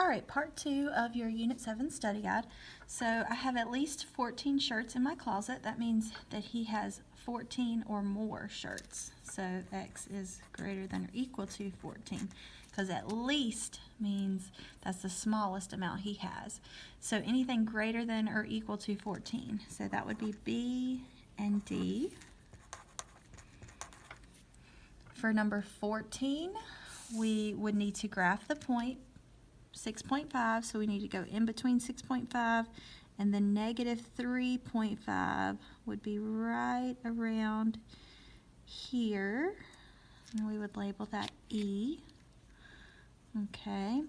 All right, part 2 of your Unit 7 study guide. So I have at least 14 shirts in my closet. That means that he has 14 or more shirts. So X is greater than or equal to 14, because at least means that's the smallest amount he has. So anything greater than or equal to 14. So that would be B and D. For number 14, we would need to graph the point 6.5, so we need to go in between 6.5 and then negative 3.5 would be right around here, and we would label that E. Okay,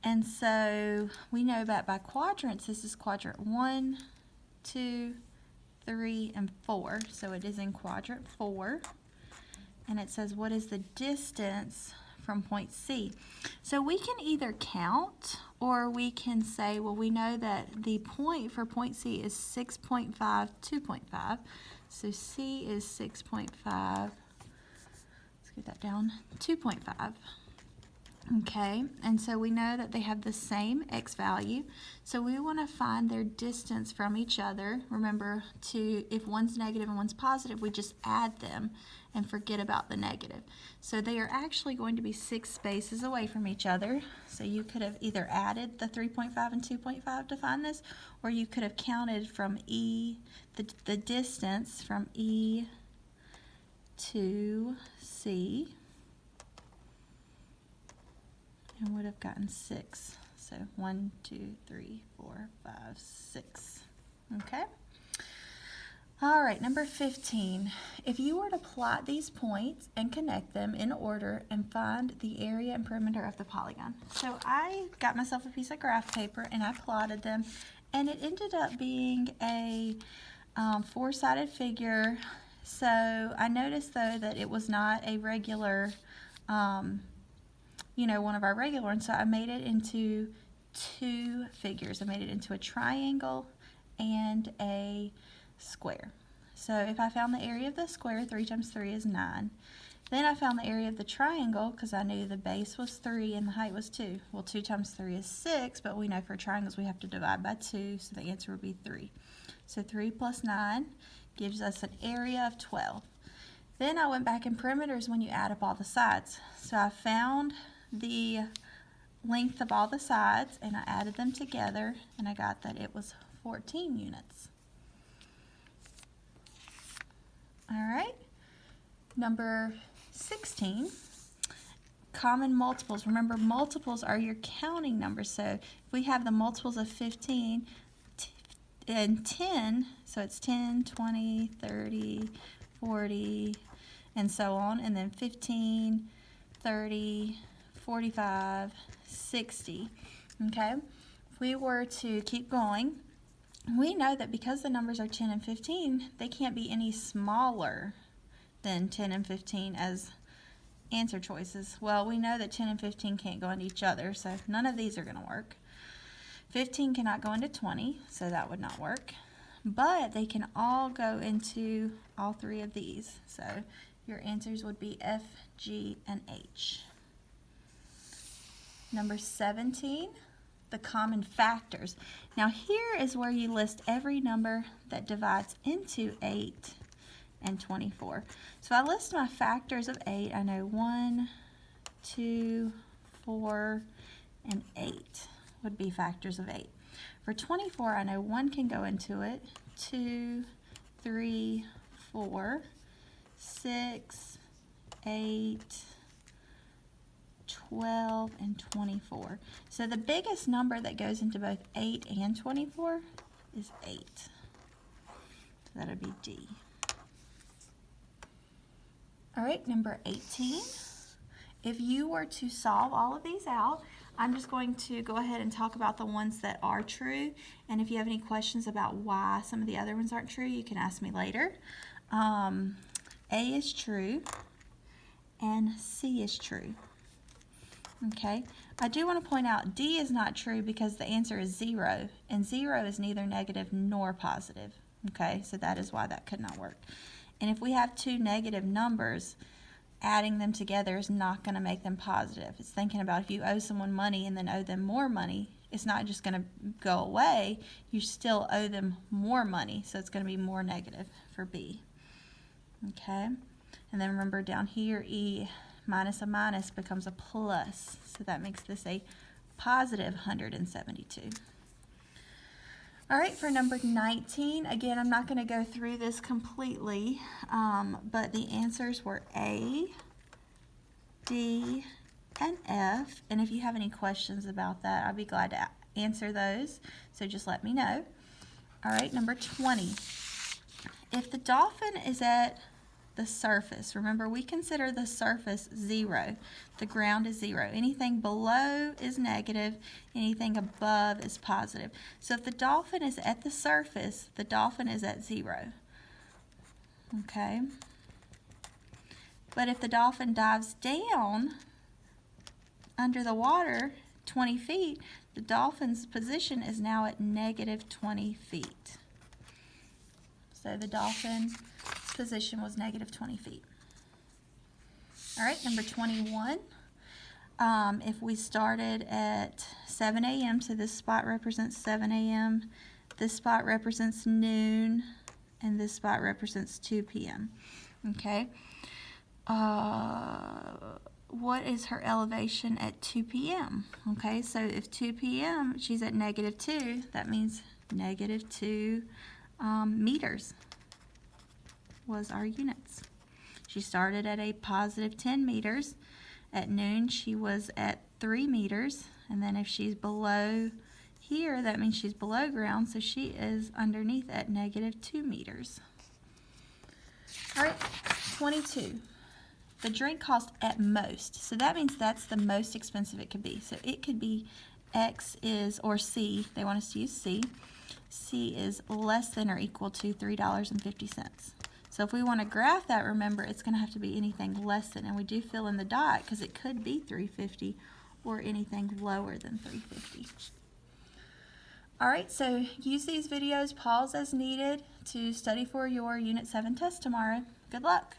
and so we know that by quadrants, this is quadrant 1, 2, 3, and 4, so it is in quadrant 4, and it says what is the distance from point C. So we can either count or we can say, well, we know that the point for point C is 6.5, 2.5. So C is 6.5. Let's get that down. 2.5. Okay, and so we know that they have the same X value. So we want to find their distance from each other. Remember, if one's negative and one's positive, we just add them and forget about the negative. So they are actually going to be 6 spaces away from each other. So you could have either added the 3.5 and 2.5 to find this, or you could have counted from E, the distance from E to C, and would have gotten 6. So 1, 2, 3, 4, 5, 6. Okay? All right, number 15. If you were to plot these points and connect them in order and find the area and perimeter of the polygon. So I got myself a piece of graph paper and I plotted them, and it ended up being a 4-sided figure. So I noticed though that it was not a regular one of our regular ones, so I made it into 2 figures. I made it into a triangle and a square. So if I found the area of the square, 3 times 3 is 9. Then I found the area of the triangle because I knew the base was 3 and the height was 2. Well, 2 times 3 is 6, but we know for triangles we have to divide by 2, so the answer would be 3. So 3 plus 9 gives us an area of 12. Then I went back in perimeters when you add up all the sides. So I found the length of all the sides and I added them together and I got that it was 14 units. All right, number 16, common multiples. Remember, multiples are your counting numbers. So if we have the multiples of 15 and 10, so it's 10, 20, 30, 40, and so on, and then 15, 30, 45, 60, okay? If we were to keep going, we know that because the numbers are 10 and 15, they can't be any smaller than 10 and 15 as answer choices. Well, we know that 10 and 15 can't go into each other, so none of these are going to work. 15 cannot go into 20, so that would not work. But they can all go into all 3 of these. So your answers would be F, G, and H. Number 17, the common factors. Now here is where you list every number that divides into 8 and 24. So I list my factors of 8. I know 1, 2, 4, and 8 would be factors of 8. For 24, I know 1 can go into it, 2, 3, 4, 6, 8, 12, and 24. So the biggest number that goes into both 8 and 24 is 8. So that would be D. All right, number 18. If you were to solve all of these out, I'm just going to go ahead and talk about the ones that are true. And if you have any questions about why some of the other ones aren't true, you can ask me later. A is true and C is true. Okay, I do want to point out D is not true because the answer is 0, and 0 is neither negative nor positive. Okay, so that is why that could not work. And if we have 2 negative numbers, adding them together is not going to make them positive. It's thinking about if you owe someone money and then owe them more money, it's not just going to go away. You still owe them more money, so it's going to be more negative for B. Okay, and then remember down here, E minus a minus becomes a plus, so that makes this a positive 172. All right, for number 19, again, I'm not going to go through this completely, but the answers were A, D, and F. And if you have any questions about that, I'll be glad to answer those, so just let me know. All right, number 20. If the dolphin is at the surface, remember we consider the surface 0. The ground is 0. Anything below is negative. Anything above is positive. So if the dolphin is at the surface, the dolphin is at 0. Okay? But if the dolphin dives down under the water 20 feet, the dolphin's position is now at negative 20 feet. So the dolphin's position was negative 20 feet. All right, number 21. If we started at 7 a.m., so this spot represents 7 a.m., this spot represents noon, and this spot represents 2 p.m. Okay. What is her elevation at 2 p.m.? Okay, so if 2 p.m. she's at negative 2, that means negative 2 meters was our units. She started at a positive 10 meters. At noon, she was at 3 meters. And then if she's below here, that means she's below ground, so she is underneath at negative 2 meters. All right, 22. The drink cost at most. So that means that's the most expensive it could be. So it could be X is, or C, they want us to use C. C is less than or equal to $3.50. So if we want to graph that, remember, it's going to have to be anything less than, and we do fill in the dot because it could be $3.50 or anything lower than $3.50. All right, so use these videos, pause as needed to study for your Unit 7 test tomorrow. Good luck.